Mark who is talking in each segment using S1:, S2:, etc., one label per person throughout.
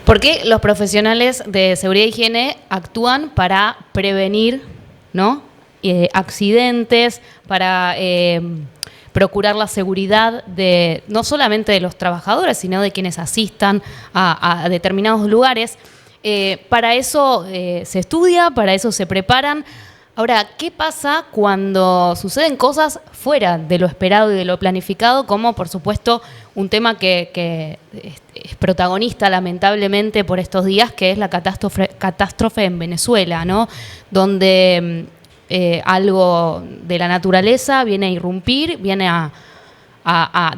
S1: Porque los profesionales de seguridad e higiene actúan para prevenir, ¿no? Accidentes, para procurar la seguridad de no solamente de los trabajadores, sino de quienes asistan a determinados lugares. Para eso se estudia, para eso se preparan. Ahora, ¿qué pasa cuando suceden cosas fuera de lo esperado y de lo planificado? Como, por supuesto, un tema que es protagonista, lamentablemente, por estos días, que es la catástrofe en Venezuela, ¿no? Donde algo de la naturaleza viene a irrumpir, viene a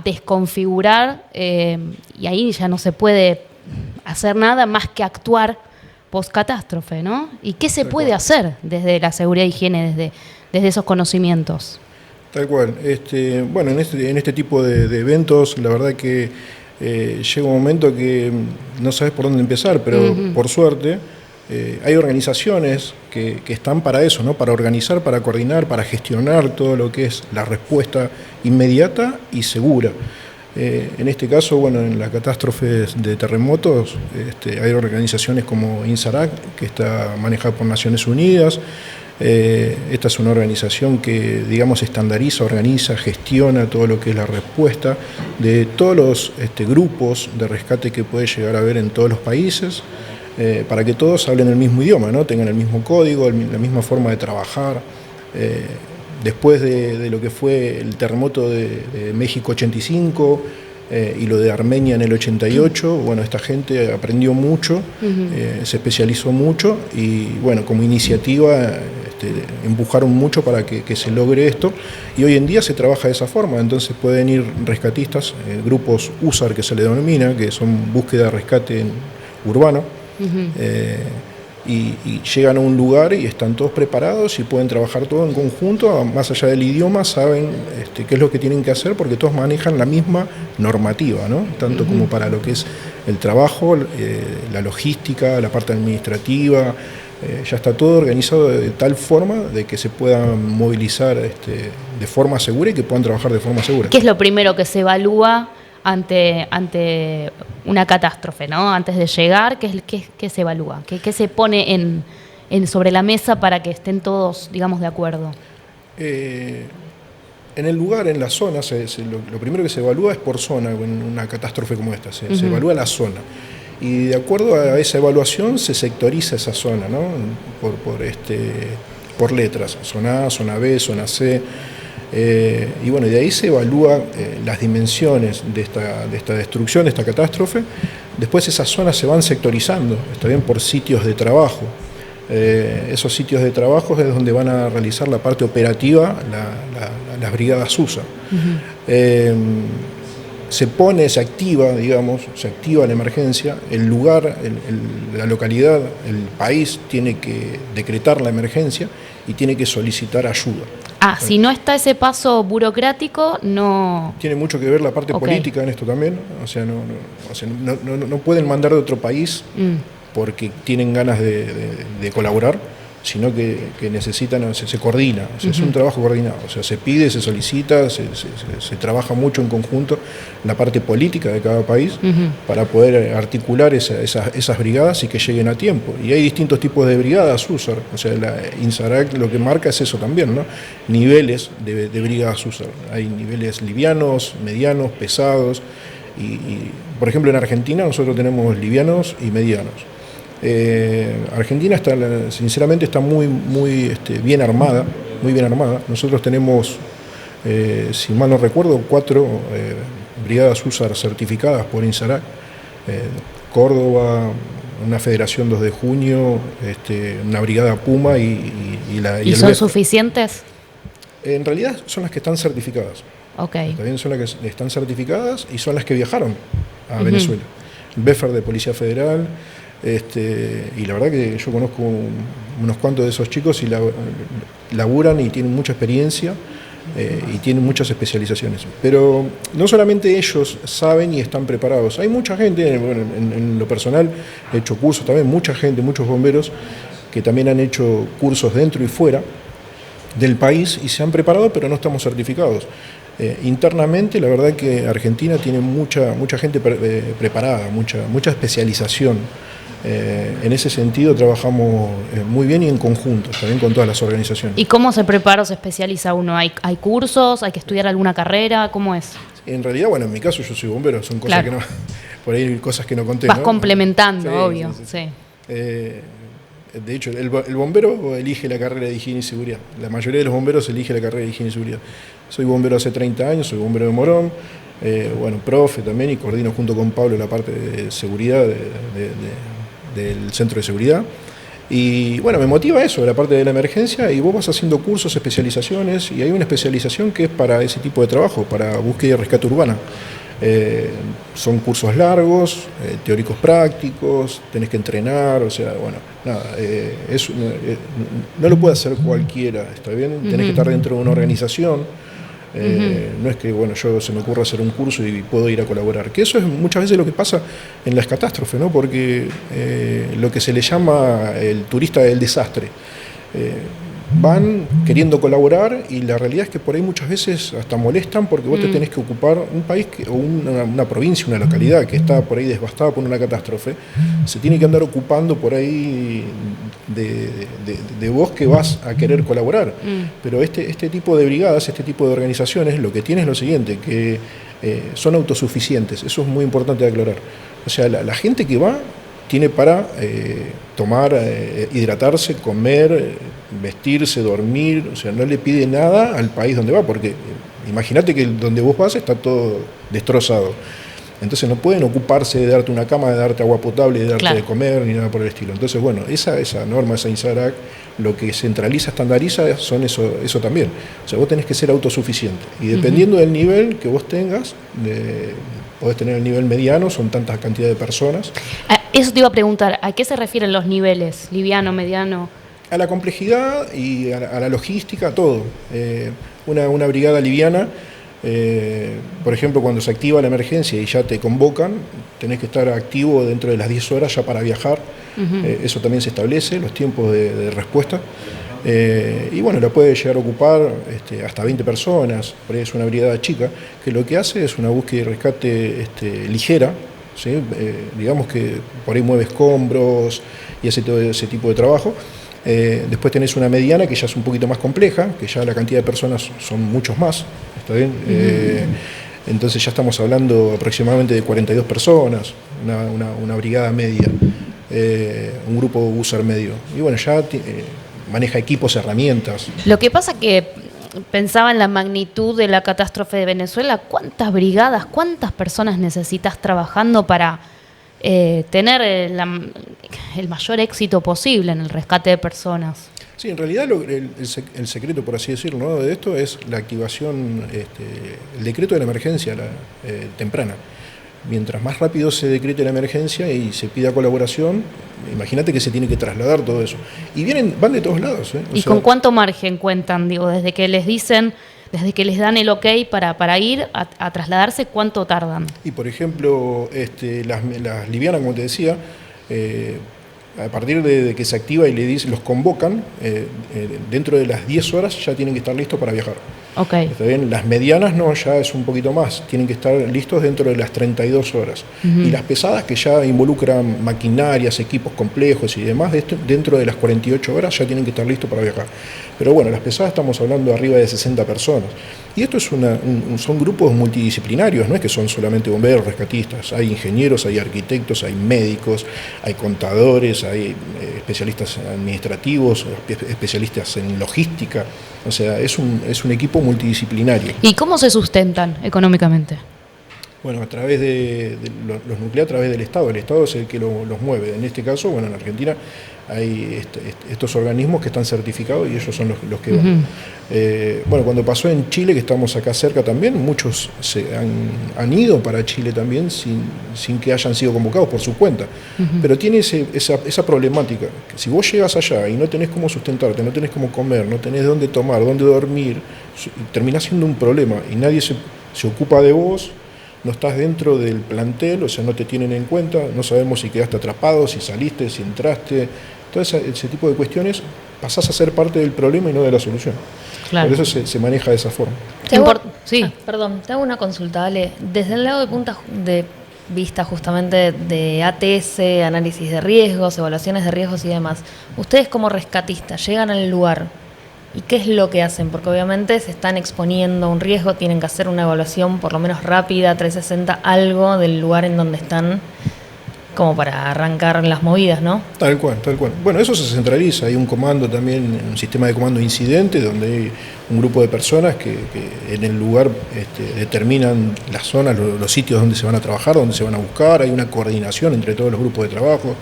S1: desconfigurar, y ahí ya no se puede hacer nada más que actuar post-catástrofe, ¿no? ¿Y qué se puede hacer desde la seguridad e higiene, desde esos conocimientos?
S2: Tal cual. Bueno, en este tipo de eventos, la verdad que llega un momento que no sabes por dónde empezar, pero por suerte hay organizaciones que están para eso, ¿no? Para organizar, para coordinar, para gestionar todo lo que es la respuesta inmediata y segura. En este caso, bueno, en las catástrofes de terremotos, hay organizaciones como INSARAC, que está manejada por Naciones Unidas. Esta es una organización que, digamos, estandariza, organiza, gestiona todo lo que es la respuesta de todos los grupos de rescate que puede llegar a haber en todos los países, para que todos hablen el mismo idioma, ¿no? Tengan el mismo código, la misma forma de trabajar. Después de lo que fue el terremoto de México 85 y lo de Armenia en el 88, bueno, esta gente aprendió mucho, se especializó mucho y, bueno, como iniciativa empujaron mucho para que se logre esto, y hoy en día se trabaja de esa forma. Entonces pueden ir rescatistas, grupos USAR que se le denomina, que son búsqueda de rescate urbano, y llegan a un lugar y están todos preparados y pueden trabajar todo en conjunto, más allá del idioma, saben qué es lo que tienen que hacer, porque todos manejan la misma normativa, ¿no? Tanto como para lo que es el trabajo, la logística, la parte administrativa, ya está todo organizado de tal forma de que se puedan movilizar de forma segura y que puedan trabajar de forma segura.
S1: ¿Qué es lo primero que se evalúa ante una catástrofe, ¿no? Antes de llegar, ¿qué se evalúa? ¿Qué se pone sobre la mesa para que estén todos, digamos, de acuerdo?
S2: En el lugar, en la zona, lo primero que se evalúa es por zona en una catástrofe como esta. Se evalúa la zona. Y de acuerdo a esa evaluación se sectoriza esa zona, ¿no? Por letras. Zona A, zona B, zona C. Y bueno, de ahí se evalúa las dimensiones de esta destrucción, de esta catástrofe. Después esas zonas se van sectorizando, está bien, por sitios de trabajo. Esos sitios de trabajo es donde van a realizar la parte operativa las brigadas USA. Se activa la emergencia, el lugar, la localidad, el país tiene que decretar la emergencia y tiene que solicitar ayuda.
S1: Si no está ese paso burocrático, no...
S2: Tiene mucho que ver la parte política en esto también. No pueden mandar de otro país porque tienen ganas de colaborar, sino que necesitan, se coordina. Es un trabajo coordinado. Se pide, se solicita, se trabaja mucho en conjunto la parte política de cada país para poder articular esas brigadas y que lleguen a tiempo. Y hay distintos tipos de brigadas USAR. La INSARAC lo que marca es eso también, ¿no? Niveles de brigadas USAR. Hay niveles livianos, medianos, pesados. Y, por ejemplo, en Argentina nosotros tenemos livianos y medianos. Argentina sinceramente está muy bien armada, muy bien armada. Nosotros tenemos, si mal no recuerdo, 4 brigadas USAR certificadas por INSARAC, Córdoba, una Federación 2 de Junio, una brigada Puma y
S1: ¿Y son suficientes?
S2: En realidad son las que están certificadas.
S1: Okay.
S2: También son las que están certificadas y son las que viajaron a Venezuela. El BEFAR de Policía Federal. Y la verdad que yo conozco unos cuantos de esos chicos y laburan y tienen mucha experiencia y tienen muchas especializaciones. Pero no solamente ellos saben y están preparados. Hay mucha gente, en lo personal he hecho cursos también, mucha gente, muchos bomberos que también han hecho cursos dentro y fuera del país y se han preparado, pero no estamos certificados. Internamente, la verdad que Argentina tiene mucha gente preparada, mucha especialización. En ese sentido trabajamos muy bien y en conjunto, también con todas las organizaciones.
S1: ¿Y cómo se prepara o se especializa uno? ¿Hay cursos? ¿Hay que estudiar alguna carrera? ¿Cómo es?
S2: En realidad, bueno, en mi caso yo soy bombero, son cosas que no, por ahí cosas que no conté.
S1: Vas
S2: ¿no?
S1: complementando,
S2: sí,
S1: obvio.
S2: Sí. De hecho, el bombero elige la carrera de higiene y seguridad. La mayoría de los bomberos elige la carrera de higiene y seguridad. Soy bombero hace 30 años, soy bombero de Morón, profe también, y coordino junto con Pablo la parte de seguridad del centro de seguridad. Y bueno, me motiva eso, la parte de la emergencia, y vos vas haciendo cursos, especializaciones, y hay una especialización que es para ese tipo de trabajo, para búsqueda y rescate urbana. Son cursos largos, teóricos prácticos, tenés que entrenar, o sea, bueno, nada, no lo puede hacer cualquiera, ¿está bien? Tenés que estar dentro de una organización. No es que yo se me ocurra hacer un curso y puedo ir a colaborar, que eso es muchas veces lo que pasa en las catástrofes, ¿no? Porque lo que se le llama el turista del desastre, van queriendo colaborar, y la realidad es que por ahí muchas veces hasta molestan porque vos te tenés que ocupar un país o una provincia, una localidad que está por ahí devastada por una catástrofe, se tiene que andar ocupando por ahí de vos que vas a querer colaborar. Pero este tipo de brigadas, este tipo de organizaciones, lo que tiene es lo siguiente, que son autosuficientes. Eso es muy importante de aclarar. O sea, la gente que va tiene para tomar, hidratarse, comer, vestirse, dormir, o sea, no le pide nada al país donde va, porque imagínate que donde vos vas está todo destrozado. Entonces no pueden ocuparse de darte una cama, de darte agua potable, de darte de comer, ni nada por el estilo. Entonces, bueno, esa norma, esa INSARAC, lo que centraliza, estandariza, son eso también. O sea, vos tenés que ser autosuficiente. Y dependiendo del nivel que vos tengas, podés tener el nivel mediano, son tantas cantidad de personas.
S1: Eso te iba a preguntar, ¿a qué se refieren los niveles? ¿Liviano, mediano?
S2: A la complejidad y a la logística, a todo. Una brigada liviana, por ejemplo, cuando se activa la emergencia y ya te convocan, tenés que estar activo dentro de las 10 horas ya para viajar. Eso también se establece, los tiempos de respuesta. Y bueno, la puede llegar a ocupar hasta 20 personas, por ahí es una brigada chica, que lo que hace es una búsqueda y rescate ligera, ¿sí? Digamos que por ahí mueve escombros y hace todo ese tipo de trabajo. Después tenés una mediana que ya es un poquito más compleja, que ya la cantidad de personas son muchos más, ¿está bien? Entonces ya estamos hablando aproximadamente de 42 personas, una brigada media, un grupo user medio. Y bueno, ya maneja equipos, herramientas.
S1: Lo que pasa que pensaba en la magnitud de la catástrofe de Venezuela. ¿Cuántas brigadas, cuántas personas necesitas trabajando para tener el mayor éxito posible en el rescate de personas?
S2: Sí, en realidad el secreto, por así decirlo, ¿no?, de esto es la activación, el decreto de la emergencia temprana. Mientras más rápido se decrete la emergencia y se pida colaboración, imagínate que se tiene que trasladar todo eso. Y van de todos lados.
S1: ¿Y con cuánto margen cuentan? Digo, desde que les dicen, desde que les dan el ok para ir a trasladarse, ¿cuánto tardan?
S2: Y por ejemplo, las livianas, como te decía, a partir de que se activa y los convocan, dentro de las 10 horas ya tienen que estar listos para viajar.
S1: Okay.
S2: ¿Está bien? Las medianas no, ya es un poquito más, tienen que estar listos dentro de las 32 horas. Y las pesadas, que ya involucran maquinarias, equipos complejos y demás, dentro de las 48 horas ya tienen que estar listos para viajar. Pero bueno, las pesadas estamos hablando de arriba de 60 personas. Y esto son grupos multidisciplinarios, no es que son solamente bomberos, rescatistas, hay ingenieros, hay arquitectos, hay médicos, hay contadores, hay especialistas administrativos, especialistas en logística, o sea, es un equipo multidisciplinario.
S1: ¿Y cómo se sustentan económicamente?
S2: Bueno, a través de los nucleares, a través del Estado. El Estado es el que los mueve. En este caso, bueno, en Argentina hay estos organismos que están certificados y ellos son los que van. Bueno, cuando pasó en Chile, que estamos acá cerca también, muchos han ido para Chile también sin que hayan sido convocados por su cuenta. Pero tiene esa problemática. Que si vos llegas allá y no tenés cómo sustentarte, no tenés cómo comer, no tenés dónde tomar, dónde dormir, terminás siendo un problema y nadie se ocupa de vos. no estás dentro del plantel, o sea, no te tienen en cuenta, no sabemos si quedaste atrapado, si saliste, si entraste, todo ese tipo de cuestiones, pasás a ser parte del problema y no de la solución.
S1: Claro.
S2: Por eso se maneja de esa forma.
S1: Sí.
S3: Perdón, te hago una consulta, Ale. Desde el lado de vista justamente de ATS, análisis de riesgos, evaluaciones de riesgos y demás, ustedes como rescatistas llegan al lugar y ¿qué es lo que hacen? Porque obviamente se están exponiendo a un riesgo, tienen que hacer una evaluación por lo menos rápida, 360, algo del lugar en donde están, como para arrancar las movidas, ¿no?
S2: Tal cual, tal cual. Bueno, eso se centraliza, hay un comando también, un sistema de comando incidente, donde hay un grupo de personas que en el lugar determinan las zonas, los sitios donde se van a trabajar, donde se van a buscar, hay una coordinación entre todos los grupos de trabajo,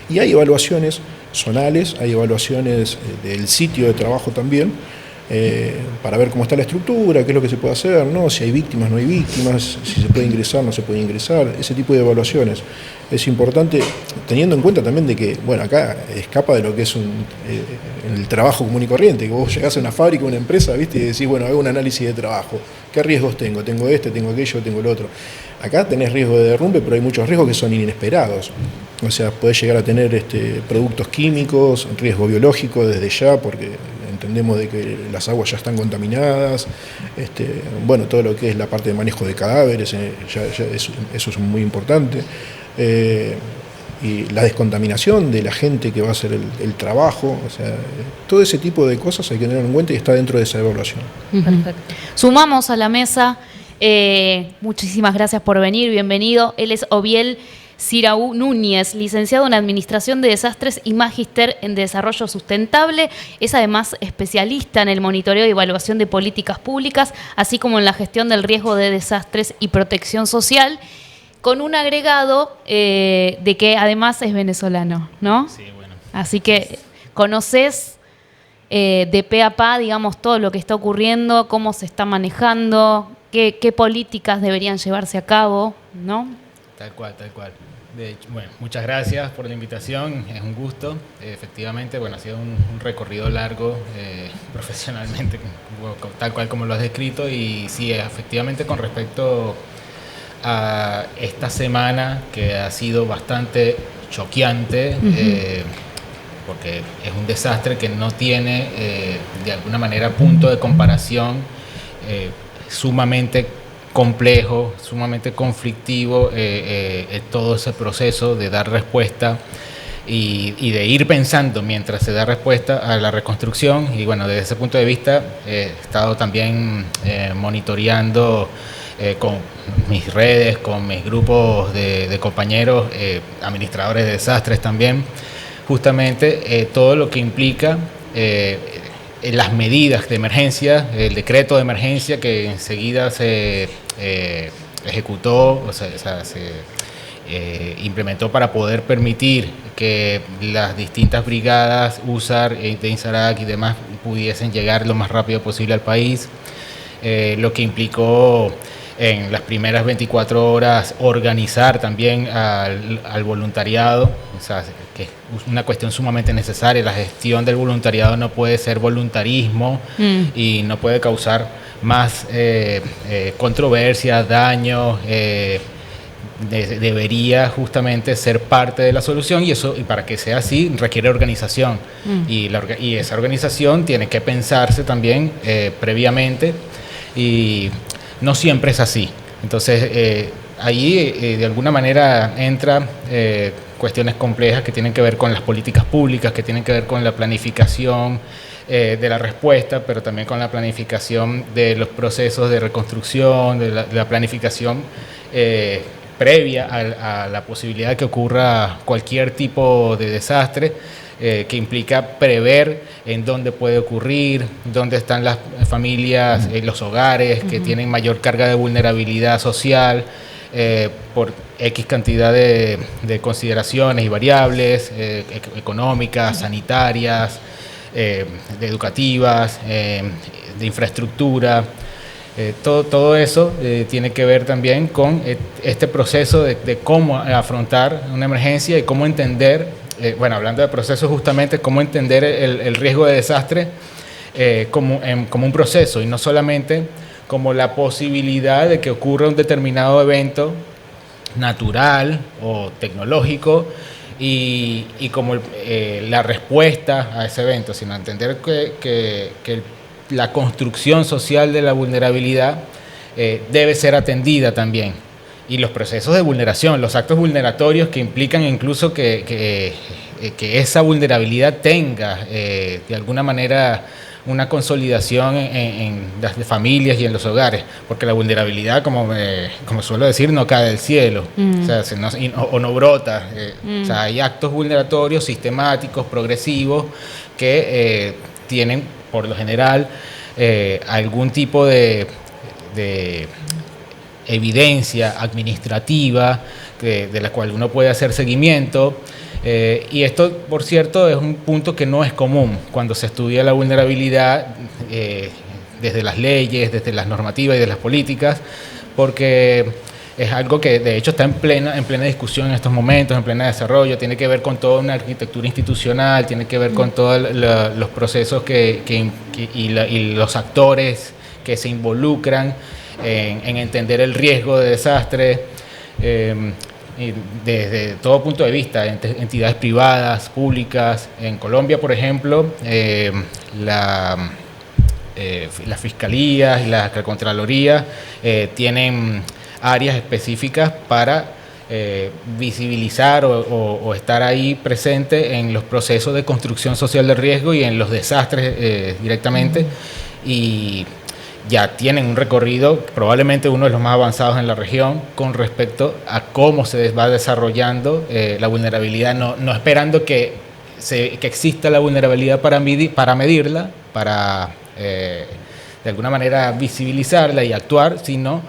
S2: y hay evaluaciones zonales, hay evaluaciones del sitio de trabajo también, para ver cómo está la estructura, qué es lo que se puede hacer, ¿no? Si hay víctimas, no hay víctimas, si se puede ingresar, no se puede ingresar, ese tipo de evaluaciones. Es importante, teniendo en cuenta también de que, bueno, acá escapa de lo que es el trabajo común y corriente, que vos llegás a una fábrica, una empresa, ¿viste? Y decís, bueno, hago un análisis de trabajo. ¿Qué riesgos tengo? Tengo este, tengo aquello, tengo el otro. Acá tenés riesgo de derrumbe, pero hay muchos riesgos que son inesperados. O sea, podés llegar a tener productos químicos, riesgo biológico desde ya, porque entendemos de que las aguas ya están contaminadas, bueno, todo lo que es la parte de manejo de cadáveres, eso es muy importante. Y la descontaminación de la gente que va a hacer el trabajo, o sea, todo ese tipo de cosas hay que tener en cuenta y está dentro de esa evaluación.
S1: Perfecto. Sumamos a la mesa, muchísimas gracias por venir, bienvenido. Él es Obiel Siraú Núñez, licenciado en Administración de Desastres y magíster en Desarrollo Sustentable. Es además especialista en el monitoreo y evaluación de políticas públicas, así como en la gestión del riesgo de desastres y protección social, con un agregado de que además es venezolano, ¿no?
S4: Sí, bueno.
S1: Así que conoces de pe a pa, digamos, todo lo que está ocurriendo, cómo se está manejando, qué políticas deberían llevarse a cabo, ¿no?
S4: Tal cual, tal cual. De hecho, bueno, muchas gracias por la invitación, es un gusto. Efectivamente, bueno, ha sido un recorrido largo profesionalmente, tal cual como lo has descrito, y sí, efectivamente con respecto a esta semana que ha sido bastante choqueante, porque es un desastre que no tiene de alguna manera punto de comparación, sumamente complejo, sumamente conflictivo, todo ese proceso de dar respuesta y de ir pensando mientras se da respuesta a la reconstrucción. Y bueno, desde ese punto de vista he estado también monitoreando con mis redes, con mis grupos de compañeros, administradores de desastres también, justamente todo lo que implica las medidas de emergencia, el decreto de emergencia que enseguida se ejecutó, o sea, se implementó para poder permitir que las distintas brigadas USAR, de INSARAC y demás pudiesen llegar lo más rápido posible al país, lo que implicó en las primeras 24 horas organizar también al voluntariado, o sea, que es una cuestión sumamente necesaria. La gestión del voluntariado no puede ser voluntarismo y no puede causar más controversias, daños. Debería justamente ser parte de la solución, y para que sea así requiere organización, y esa organización tiene que pensarse también previamente, y no siempre es así. Entonces ahí de alguna manera entra cuestiones complejas que tienen que ver con las políticas públicas, que tienen que ver con la planificación de la respuesta, pero también con la planificación de los procesos de reconstrucción, de la planificación previa a la posibilidad de que ocurra cualquier tipo de desastre, que implica prever en dónde puede ocurrir, dónde están las familias, los hogares que tienen mayor carga de vulnerabilidad social, por X cantidad de consideraciones y variables económicas, sanitarias, educativas, de infraestructura. Todo eso tiene que ver también con este proceso de cómo afrontar una emergencia y cómo entender, bueno, hablando de procesos justamente, cómo entender el riesgo de desastre como un proceso, y no solamente como la posibilidad de que ocurra un determinado evento natural o tecnológico y como la respuesta a ese evento, sino entender que la construcción social de la vulnerabilidad debe ser atendida también. Y los procesos de vulneración, los actos vulneratorios que implican incluso que esa vulnerabilidad tenga de alguna manera una consolidación en las familias y en los hogares, porque la vulnerabilidad, como suelo decir, no cae del cielo, o sea, no brota. O sea, hay actos vulneratorios sistemáticos, progresivos, que tienen, por lo general, algún tipo de evidencia administrativa de la cual uno puede hacer seguimiento. Y esto, por cierto, es un punto que no es común cuando se estudia la vulnerabilidad desde las leyes, desde las normativas y de las políticas, porque es algo que de hecho está en plena discusión en estos momentos, en pleno desarrollo. Tiene que ver con toda una arquitectura institucional, tiene que ver con todos los procesos y los actores que se involucran en entender el riesgo de desastre. Y desde todo punto de vista, entidades privadas, públicas. En Colombia, por ejemplo, las fiscalías y la Contraloría tienen áreas específicas para visibilizar o estar ahí presente en los procesos de construcción social de riesgo y en los desastres directamente. Y ya tienen un recorrido, probablemente uno de los más avanzados en la región, con respecto a cómo se va desarrollando la vulnerabilidad, no esperando que exista la vulnerabilidad para medirla, para de alguna manera visibilizarla y actuar, sino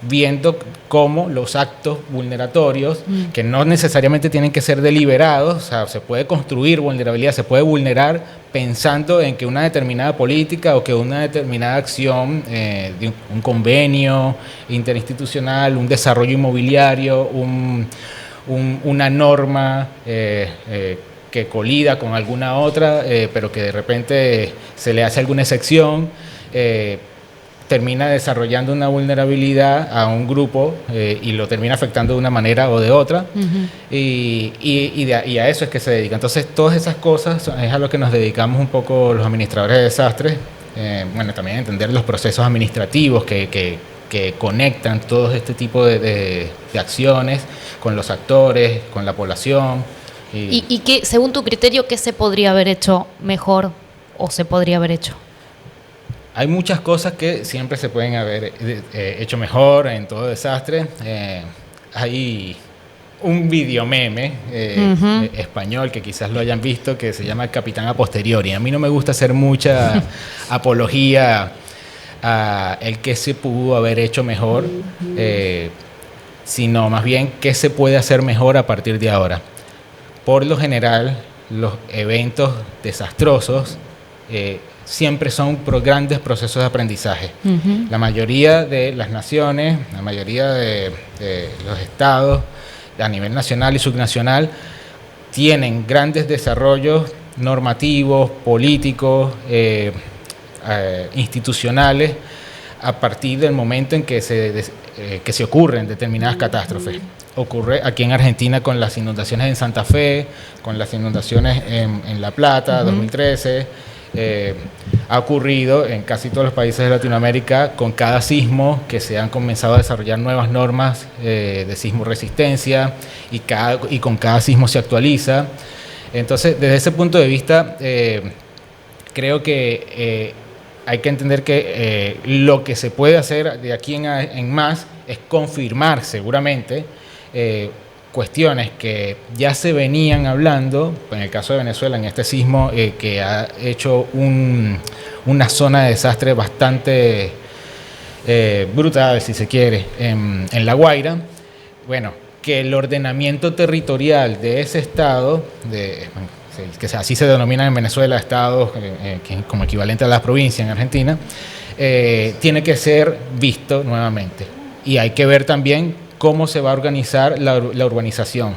S4: viendo cómo los actos vulneratorios, que no necesariamente tienen que ser deliberados, o sea, se puede construir vulnerabilidad, se puede vulnerar pensando en que una determinada política o que una determinada acción, de un convenio interinstitucional, un desarrollo inmobiliario, una norma que colida con alguna otra, pero que de repente se le hace alguna excepción, termina desarrollando una vulnerabilidad a un grupo y lo termina afectando de una manera o de otra. Y a eso es que se dedica. Entonces, todas esas cosas es a lo que nos dedicamos un poco los administradores de desastres. Bueno, también entender los procesos administrativos que conectan todo este tipo de acciones con los actores, con la población.
S1: ¿Y qué, según tu criterio, qué se podría haber hecho mejor o se podría haber hecho?
S4: Hay muchas cosas que siempre se pueden haber hecho mejor en todo desastre. Hay un videomeme español que quizás lo hayan visto, que se llama El Capitán a Posteriori. A mí no me gusta hacer mucha apología a el que se pudo haber hecho mejor, sino más bien qué se puede hacer mejor a partir de ahora. Por lo general, los eventos desastrosos siempre son grandes procesos de aprendizaje. La mayoría de las naciones, la mayoría de los estados a nivel nacional y subnacional tienen grandes desarrollos normativos, políticos, institucionales a partir del momento en que se ocurren determinadas catástrofes. Ocurre aquí en Argentina con las inundaciones en Santa Fe, con las inundaciones en La Plata, 2013. Ha ocurrido en casi todos los países de Latinoamérica con cada sismo, que se han comenzado a desarrollar nuevas normas de sismo resistencia y con cada sismo se actualiza. Entonces, desde ese punto de vista, creo que hay que entender que lo que se puede hacer de aquí en más es confirmar seguramente cuestiones que ya se venían hablando, en el caso de Venezuela, en este sismo que ha hecho una zona de desastre bastante brutal, si se quiere, en La Guaira. Bueno, que el ordenamiento territorial de ese estado, que así se denominan en Venezuela estados, como equivalente a las provincias en Argentina, tiene que ser visto nuevamente. Y hay que ver también cómo se va a organizar la urbanización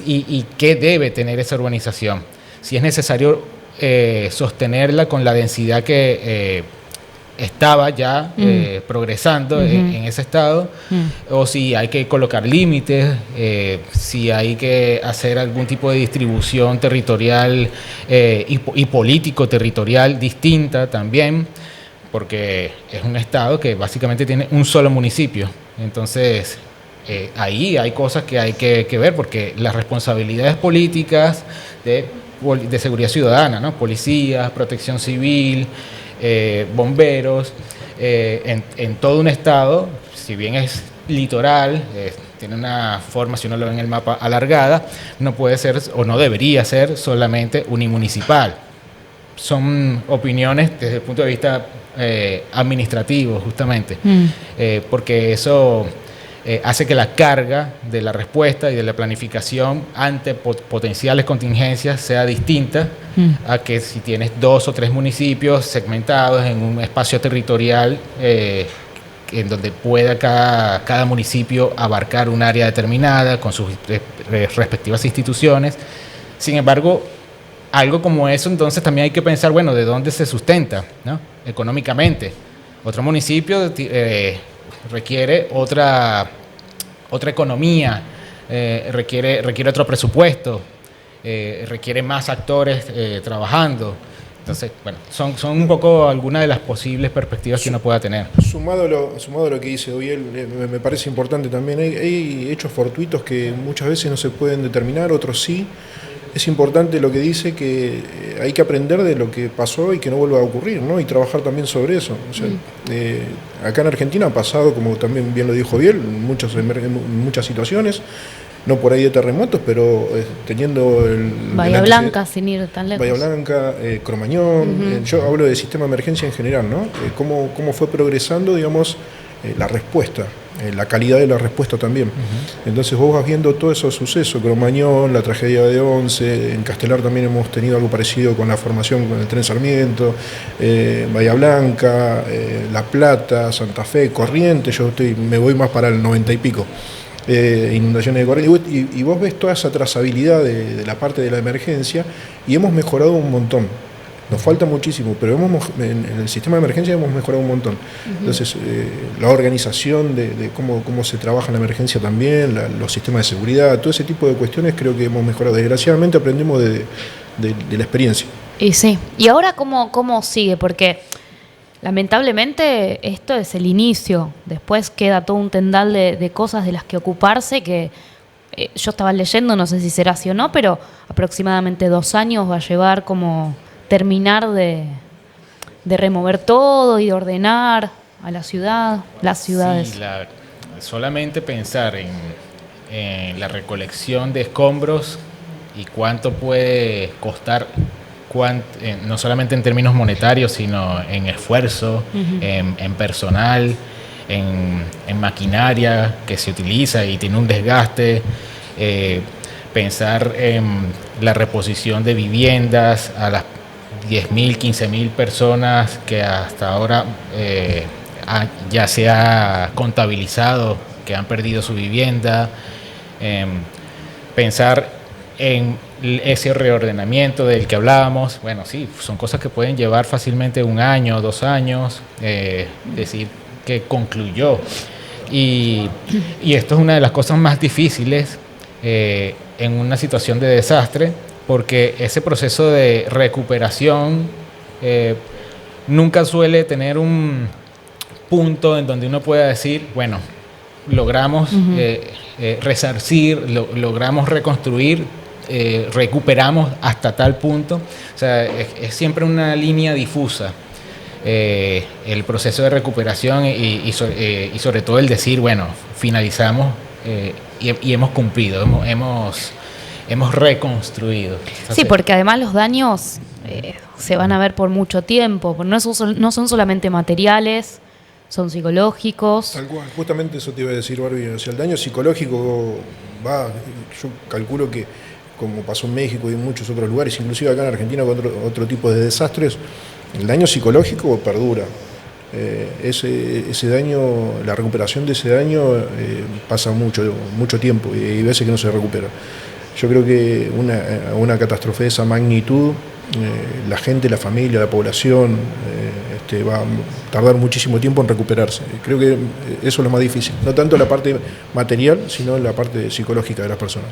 S4: y qué debe tener esa urbanización. Si es necesario sostenerla con la densidad que estaba ya progresando en ese estado, o si hay que colocar límites, si hay que hacer algún tipo de distribución territorial y político-territorial distinta también, porque es un estado que básicamente tiene un solo municipio. Entonces, ahí hay cosas que hay que ver, porque las responsabilidades políticas de seguridad ciudadana, ¿no? Policías, protección civil, bomberos, en todo un estado, si bien es litoral, tiene una forma, si uno lo ve en el mapa, alargada, no puede ser o no debería ser solamente unimunicipal. Son opiniones desde el punto de vista administrativo, justamente, porque eso hace que la carga de la respuesta y de la planificación ante potenciales contingencias sea distinta a que si tienes 2 o 3 municipios segmentados en un espacio territorial en donde pueda cada municipio abarcar un área determinada con sus respectivas instituciones. Sin embargo, algo como eso, entonces también hay que pensar, bueno, ¿de dónde se sustenta, ¿no? Económicamente? Otro municipio requiere otra economía, requiere otro presupuesto, requiere más actores trabajando. Entonces, bueno, son un poco algunas de las posibles perspectivas que uno pueda tener.
S2: Sumado a lo que dice Oviel, me parece importante también, hay hechos fortuitos que muchas veces no se pueden determinar, otros sí. Es importante lo que dice, que hay que aprender de lo que pasó y que no vuelva a ocurrir, ¿no? Y trabajar también sobre eso. O sea, acá en Argentina ha pasado, como también bien lo dijo Biel, en muchas situaciones, no por ahí de terremotos, pero teniendo
S1: Bahía Blanca, sin ir tan lejos.
S2: Bahía Blanca, Cromañón, yo hablo de sistema de emergencia en general, ¿no? Cómo fue progresando, digamos, la respuesta, la calidad de la respuesta también. Entonces vos vas viendo todos esos sucesos, Cromañón, la tragedia de Once, en Castelar también hemos tenido algo parecido con la formación con el tren Sarmiento, Bahía Blanca, La Plata, Santa Fe, Corrientes, me voy más para el 90 y pico. Inundaciones de Corrientes, y vos ves toda esa trazabilidad de la parte de la emergencia, y hemos mejorado un montón. Nos falta muchísimo, pero en el sistema de emergencia hemos mejorado un montón. Entonces, la organización de cómo se trabaja en la emergencia también, los sistemas de seguridad, todo ese tipo de cuestiones creo que hemos mejorado. Desgraciadamente aprendemos de la experiencia.
S1: Y sí, ¿y ahora cómo sigue? Porque lamentablemente esto es el inicio, después queda todo un tendal de cosas de las que ocuparse que yo estaba leyendo, no sé si será así o no, pero aproximadamente 2 años va a llevar como terminar de remover todo y de ordenar a la ciudad, las ciudades.
S4: Sí, solamente pensar en la recolección de escombros y cuánto puede costar, no solamente en términos monetarios, sino en esfuerzo, en personal, en maquinaria que se utiliza y tiene un desgaste, pensar en la reposición de viviendas a las 10.000, 15.000 personas que hasta ahora ya se ha contabilizado que han perdido su vivienda, pensar en ese reordenamiento del que hablábamos. Bueno, sí, son cosas que pueden llevar fácilmente 1 año, 2 años, decir que concluyó. Y esto es una de las cosas más difíciles en una situación de desastre, porque ese proceso de recuperación nunca suele tener un punto en donde uno pueda decir, bueno, logramos resarcir, logramos reconstruir, recuperamos hasta tal punto. O sea, es siempre una línea difusa el proceso de recuperación y sobre todo el decir, bueno, finalizamos y hemos cumplido, hemos reconstruido.
S1: Sí, porque además los daños se van a ver por mucho tiempo, no son solamente materiales, son psicológicos.
S2: Tal cual, justamente eso te iba a decir, Barbie. O sea, el daño psicológico yo calculo que, como pasó en México y en muchos otros lugares, inclusive acá en Argentina con otro tipo de desastres, el daño psicológico perdura. Ese daño, la recuperación de ese daño pasa mucho tiempo y hay veces que no se recupera. Yo creo que una catástrofe de esa magnitud la gente, la familia, la población va a tardar muchísimo tiempo en recuperarse. Creo que eso es lo más difícil, no tanto la parte material, sino la parte psicológica de las personas.